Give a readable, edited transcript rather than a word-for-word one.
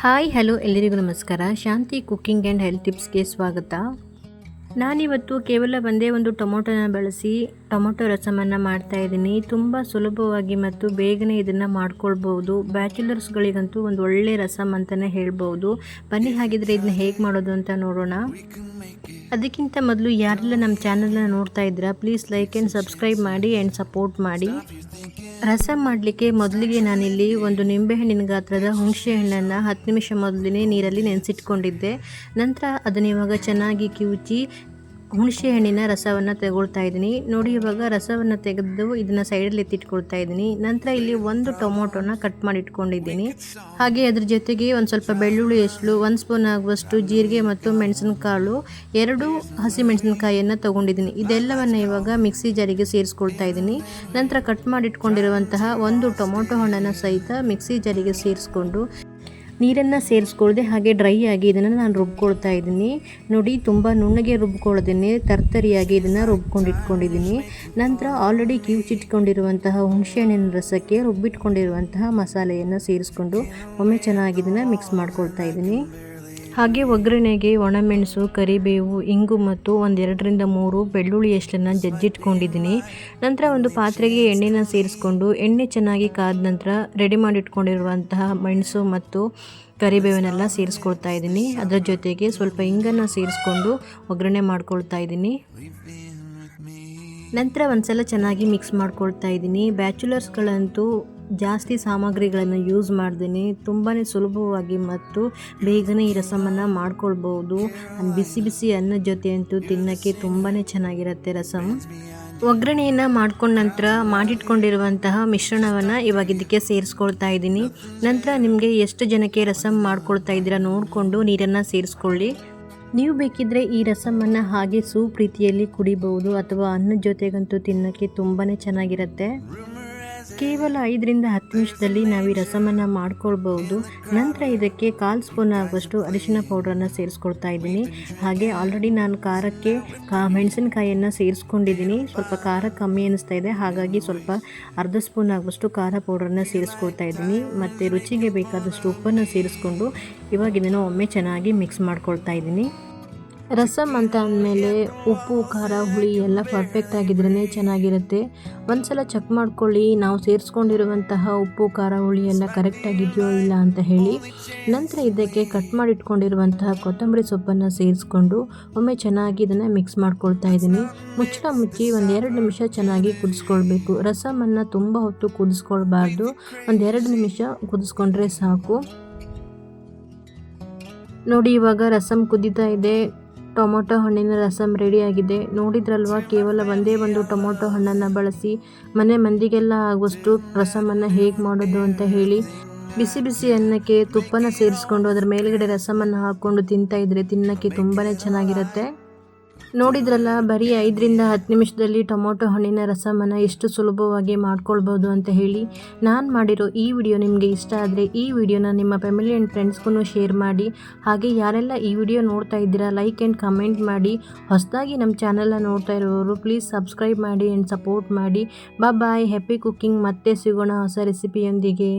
Hi hello ಎಲ್ಲರಿಗೂ ನಮಸ್ಕಾರ. ಶಾಂತಿ cooking and health ಟಿಪ್ಸ್ಗೆ ಸ್ವಾಗತ. ನಾನಿವತ್ತು ಕೇವಲ ಒಂದೇ ಒಂದು ಟೊಮೊಟೊನ ಬಳಸಿ ಟೊಮೊಟೊ ರಸಮನ್ನು ಮಾಡ್ತಾಯಿದ್ದೀನಿ. ತುಂಬ ಸುಲಭವಾಗಿ ಮತ್ತು ಬೇಗನೆ ಇದನ್ನು ಮಾಡ್ಕೊಳ್ಬೋದು. ಬ್ಯಾಚುಲರ್ಸ್ಗಳಿಗಂತೂ ಒಂದು ಒಳ್ಳೆ ರಸಮ್ ಅಂತಲೇ ಹೇಳ್ಬೋದು. ಬನ್ನಿ ಹಾಗಿದ್ರೆ ಇದನ್ನ ಹೇಗೆ ಮಾಡೋದು ಅಂತ ನೋಡೋಣ. ಅದಕ್ಕಿಂತ ಮೊದಲು ಯಾರೆಲ್ಲ ನಮ್ಮ ಚಾನಲ್ನ ನೋಡ್ತಾ ಇದ್ದೀರಾ ಪ್ಲೀಸ್ ಲೈಕ್ ಆ್ಯಂಡ್ ಸಬ್ಸ್ಕ್ರೈಬ್ ಮಾಡಿ ಆ್ಯಂಡ್ ಸಪೋರ್ಟ್ ಮಾಡಿ. ರಸಮ್ ಮಾಡಲಿಕ್ಕೆ ಮೊದಲಿಗೆ ನಾನಿಲ್ಲಿ ಒಂದು ನಿಂಬೆಹಣ್ಣಿನ ಗಾತ್ರದ ಹುಣಸೆ ಹಣ್ಣನ್ನು 10 ನಿಮಿಷ ಮೊದಲೇ ನೀರಲ್ಲಿ ನೆನೆಸಿಟ್ಕೊಂಡಿದ್ದೆ. ನಂತರ ಅದನ್ನು ಇವಾಗ ಚೆನ್ನಾಗಿ ಕಿವುಚಿ ಹುಣಸೆ ಹಣ್ಣಿನ ರಸವನ್ನು ತಗೊಳ್ತಾ ಇದ್ದೀನಿ. ನೋಡಿ, ಇವಾಗ ರಸವನ್ನು ತೆಗೆದು ಇದನ್ನು ಸೈಡಲ್ಲಿ ಎತ್ತಿಟ್ಕೊಳ್ತಾ ಇದ್ದೀನಿ. ನಂತರ ಇಲ್ಲಿ ಒಂದು ಟೊಮೊಟೊನ ಕಟ್ ಮಾಡಿ ಇಟ್ಕೊಂಡಿದ್ದೀನಿ. ಹಾಗೆ ಅದ್ರ ಜೊತೆಗೆ ಒಂದು ಸ್ವಲ್ಪ ಬೆಳ್ಳುಳ್ಳಿ ಹೆಸಳು, 1 ಸ್ಪೂನ್ ಆಗುವಷ್ಟು ಜೀರಿಗೆ ಮತ್ತು ಮೆಣಸಿನಕಾಳು, 2 ಹಸಿಮೆಣಸಿನಕಾಯಿಯನ್ನು ತೊಗೊಂಡಿದ್ದೀನಿ. ಇದೆಲ್ಲವನ್ನು ಇವಾಗ ಮಿಕ್ಸಿ ಜಾರಿಗೆ ಸೇರಿಸ್ಕೊಳ್ತಾ ಇದ್ದೀನಿ. ನಂತರ ಕಟ್ ಮಾಡಿ ಇಟ್ಕೊಂಡಿರುವಂತಹ ಒಂದು ಟೊಮೊಟೊ ಹಣ್ಣನ್ನು ಸಹಿತ ಮಿಕ್ಸಿ ಜಾರಿಗೆ ಸೇರಿಸ್ಕೊಂಡು ನೀರನ್ನು ಸೇರಿಸ್ಕೊಳ್ದೆ ಹಾಗೆ ಡ್ರೈ ಆಗಿ ಇದನ್ನು ನಾನು ರುಬ್ಕೊಳ್ತಾ ಇದ್ದೀನಿ. ನೋಡಿ, ತುಂಬ ನುಣ್ಣಗೆ ರುಬ್ಕೊಳ್ಳೋದನ್ನೇ ತರ್ತರಿಯಾಗಿ ಇದನ್ನು ರುಬ್ಕೊಂಡು ಇಟ್ಕೊಂಡಿದ್ದೀನಿ. ನಂತರ ಆಲ್ರೆಡಿ ಕಿವುಚಿಟ್ಕೊಂಡಿರುವಂತಹ ಹುಣಸೆಹಣ್ಣಿನ ರಸಕ್ಕೆ ರುಬ್ಬಿಟ್ಕೊಂಡಿರುವಂತಹ ಮಸಾಲೆಯನ್ನು ಸೇರಿಸ್ಕೊಂಡು ಒಮ್ಮೆ ಚೆನ್ನಾಗಿ ಇದನ್ನು ಮಿಕ್ಸ್ ಮಾಡ್ಕೊಳ್ತಾ ಇದ್ದೀನಿ. ಹಾಗೆ ಒಗ್ಗರಣೆಗೆ ಒಣಮೆಣಸು, ಕರಿಬೇವು, ಇಂಗು ಮತ್ತು 1-2 ರಿಂದ 3 ಬೆಳ್ಳುಳ್ಳಿ ಎಷ್ಟನ್ನು ಜಜ್ಜಿಟ್ಕೊಂಡಿದ್ದೀನಿ. ನಂತರ ಒಂದು ಪಾತ್ರೆಗೆ ಎಣ್ಣೆನ ಸೇರಿಸ್ಕೊಂಡು ಎಣ್ಣೆ ಚೆನ್ನಾಗಿ ಕಾದ ನಂತರ ರೆಡಿ ಮಾಡಿಟ್ಕೊಂಡಿರುವಂತಹ ಮೆಣಸು ಮತ್ತು ಕರಿಬೇವನ್ನೆಲ್ಲ ಸೇರಿಸ್ಕೊಳ್ತಾ ಇದ್ದೀನಿ. ಅದರ ಜೊತೆಗೆ ಸ್ವಲ್ಪ ಇಂಗನ್ನು ಸೇರಿಸ್ಕೊಂಡು ಒಗ್ಗರಣೆ ಮಾಡ್ಕೊಳ್ತಾ ಇದ್ದೀನಿ. ನಂತರ ಒಂದ್ಸಲ ಚೆನ್ನಾಗಿ ಮಿಕ್ಸ್ ಮಾಡ್ಕೊಳ್ತಾ ಇದ್ದೀನಿ. ಬ್ಯಾಚುಲರ್ಸ್ಗಳಂತೂ ಜಾಸ್ತಿ ಸಾಮಗ್ರಿಗಳನ್ನು ಯೂಸ್ ಮಾಡ್ದೇನೆ ತುಂಬಾ ಸುಲಭವಾಗಿ ಮತ್ತು ಬೇಗನೆ ಈ ರಸಮನ್ನು ಮಾಡ್ಕೊಳ್ಬೋದು. ಬಿಸಿ ಬಿಸಿ ಅನ್ನದ ಜೊತೆ ಅಂತೂ ತಿನ್ನೋಕ್ಕೆ ತುಂಬಾ ಚೆನ್ನಾಗಿರುತ್ತೆ ರಸಮ್. ಒಗ್ಗರಣೆಯನ್ನು ಮಾಡ್ಕೊಂಡ ನಂತರ ಮಾಡಿಟ್ಕೊಂಡಿರುವಂತಹ ಮಿಶ್ರಣವನ್ನು ಇವಾಗ ಇದಕ್ಕೆ ಸೇರಿಸ್ಕೊಳ್ತಾ ಇದ್ದೀನಿ. ನಂತರ ನಿಮಗೆ ಎಷ್ಟು ಜನಕ್ಕೆ ರಸಮ್ ಮಾಡ್ಕೊಳ್ತಾ ಇದ್ದೀರಾ ನೋಡಿಕೊಂಡು ನೀರನ್ನು ಸೇರಿಸ್ಕೊಳ್ಳಿ. ನೀವು ಬೇಕಿದ್ದರೆ ಈ ರಸಮನ್ನು ಹಾಗೆ ಸೂಪ್ ರೀತಿಯಲ್ಲಿ ಕುಡಿಬಹುದು ಅಥವಾ ಅನ್ನದ ಜೊತೆಗಂತೂ ತಿನ್ನೋಕ್ಕೆ ತುಂಬಾ ಚೆನ್ನಾಗಿರುತ್ತೆ. ಕೇವಲ 5 ರಿಂದ 10 ನಿಮಿಷದಲ್ಲಿ ನಾವು ಈ ರಸಮನ್ನು ಮಾಡ್ಕೊಳ್ಬೋದು. ನಂತರ ಇದಕ್ಕೆ 1/4 ಸ್ಪೂನ್ ಆಗುವಷ್ಟು ಅರಿಶಿನ ಪೌಡ್ರನ್ನು ಸೇರಿಸ್ಕೊಳ್ತಾ ಇದ್ದೀನಿ. ಹಾಗೆ ಆಲ್ರೆಡಿ ನಾನು ಖಾರಕ್ಕೆ ಮೆಣಸಿನಕಾಯಿಯನ್ನು ಸೇರಿಸ್ಕೊಂಡಿದ್ದೀನಿ. ಸ್ವಲ್ಪ ಖಾರ ಕಮ್ಮಿ ಅನ್ನಿಸ್ತಾ ಇದೆ, ಹಾಗಾಗಿ ಸ್ವಲ್ಪ 1/2 ಸ್ಪೂನ್ ಆಗುವಷ್ಟು ಖಾರ ಪೌಡ್ರನ್ನು ಸೇರಿಸ್ಕೊಳ್ತಾ ಇದ್ದೀನಿ. ಮತ್ತು ರುಚಿಗೆ ಬೇಕಾದಷ್ಟು ಉಪ್ಪನ್ನು ಸೇರಿಸ್ಕೊಂಡು ಇವಾಗ ಇದನ್ನು ಒಮ್ಮೆ ಚೆನ್ನಾಗಿ ಮಿಕ್ಸ್ ಮಾಡ್ಕೊಳ್ತಾ ಇದ್ದೀನಿ. ರಸಮ್ ಅಂತ ಅಂದಮೇಲೆ ಉಪ್ಪು, ಖಾರ, ಹುಳಿ ಎಲ್ಲ ಪರ್ಫೆಕ್ಟ್ ಆಗಿದ್ರೇ ಚೆನ್ನಾಗಿರುತ್ತೆ. ಒಂದು ಸಲ ಚೆಕ್ ಮಾಡ್ಕೊಳ್ಳಿ ನಾವು ಸೇರಿಸ್ಕೊಂಡಿರುವಂತಹ ಉಪ್ಪು, ಖಾರ, ಹುಳಿ ಎಲ್ಲ ಕರೆಕ್ಟಾಗಿದೆಯೋ ಇಲ್ಲ ಅಂತ ಹೇಳಿ. ನಂತರ ಇದಕ್ಕೆ ಕಟ್ ಮಾಡಿ ಇಟ್ಕೊಂಡಿರುವಂತಹ ಕೊತ್ತಂಬರಿ ಸೊಪ್ಪನ್ನು ಸೇರಿಸ್ಕೊಂಡು ಒಮ್ಮೆ ಚೆನ್ನಾಗಿ ಇದನ್ನು ಮಿಕ್ಸ್ ಮಾಡ್ಕೊಳ್ತಾ ಇದ್ದೀನಿ. ಮುಚ್ಚಳ ಮುಚ್ಚಿ 1-2 ನಿಮಿಷ ಚೆನ್ನಾಗಿ ಕುದಿಸ್ಕೊಳ್ಬೇಕು. ರಸಮನ್ನು ತುಂಬ ಹೊತ್ತು ಕುದಿಸ್ಕೊಳ್ಬಾರ್ದು, 1-2 ನಿಮಿಷ ಕುದಿಸ್ಕೊಂಡ್ರೆ ಸಾಕು. ನೋಡಿ, ಇವಾಗ ರಸಮ್ ಕುದೀತಾ ಇದೆ. ಟೊಮೊಟೊ ಹಣ್ಣಿನ ರಸಮ್ ರೆಡಿಯಾಗಿದೆ. ನೋಡಿದ್ರಲ್ವ, ಕೇವಲ ಒಂದೇ ಒಂದು ಟೊಮೊಟೊ ಹಣ್ಣನ್ನು ಬಳಸಿ ಮನೆ ಮಂದಿಗೆಲ್ಲ ಆಗುವಷ್ಟು ರಸಮನ್ನು ಹೇಗೆ ಮಾಡೋದು ಅಂತ ಹೇಳಿ. ಬಿಸಿ ಬಿಸಿ ಅನ್ನಕ್ಕೆ ತುಪ್ಪನ ಸೇರಿಸ್ಕೊಂಡು ಅದರ ಮೇಲ್ಗಡೆ ರಸಮನ್ನು ಹಾಕ್ಕೊಂಡು ತಿಂತಾಯಿದ್ರೆ ತಿನ್ನೋಕ್ಕೆ ತುಂಬಾ ಚೆನ್ನಾಗಿರುತ್ತೆ. ನೋಡಿದ್ರಲ್ಲ, ಬರೀ 5 ರಿಂದ 10 ನಿಮಿಷದಲ್ಲಿ ಟೊಮೊಟೊ ಹಣ್ಣಿನ ರಸಮನ್ನು ಎಷ್ಟು ಸುಲಭವಾಗಿ ಮಾಡ್ಕೊಳ್ಬೋದು ಅಂತ ಹೇಳಿ. ನಾನು ಮಾಡಿರೋ ಈ ವಿಡಿಯೋ ನಿಮಗೆ ಇಷ್ಟ ಆದರೆ ಈ ವಿಡಿಯೋನ ನಿಮ್ಮ ಫ್ಯಾಮಿಲಿ ಆ್ಯಂಡ್ ಫ್ರೆಂಡ್ಸ್ಗೂ ಶೇರ್ ಮಾಡಿ. ಹಾಗೆ ಯಾರೆಲ್ಲ ಈ ವಿಡಿಯೋ ನೋಡ್ತಾ ಇದ್ದೀರಾ ಲೈಕ್ ಆ್ಯಂಡ್ ಕಮೆಂಟ್ ಮಾಡಿ. ಹೊಸದಾಗಿ ನಮ್ಮ ಚಾನಲ್ನ ನೋಡ್ತಾ ಇರೋರು ಪ್ಲೀಸ್ ಸಬ್ಸ್ಕ್ರೈಬ್ ಮಾಡಿ ಆ್ಯಂಡ್ ಸಪೋರ್ಟ್ ಮಾಡಿ. ಬಾಯ್, ಹ್ಯಾಪಿ ಕುಕ್ಕಿಂಗ್. ಮತ್ತೆ ಸಿಗೋಣ ಹೊಸ ರೆಸಿಪಿಯೊಂದಿಗೆ.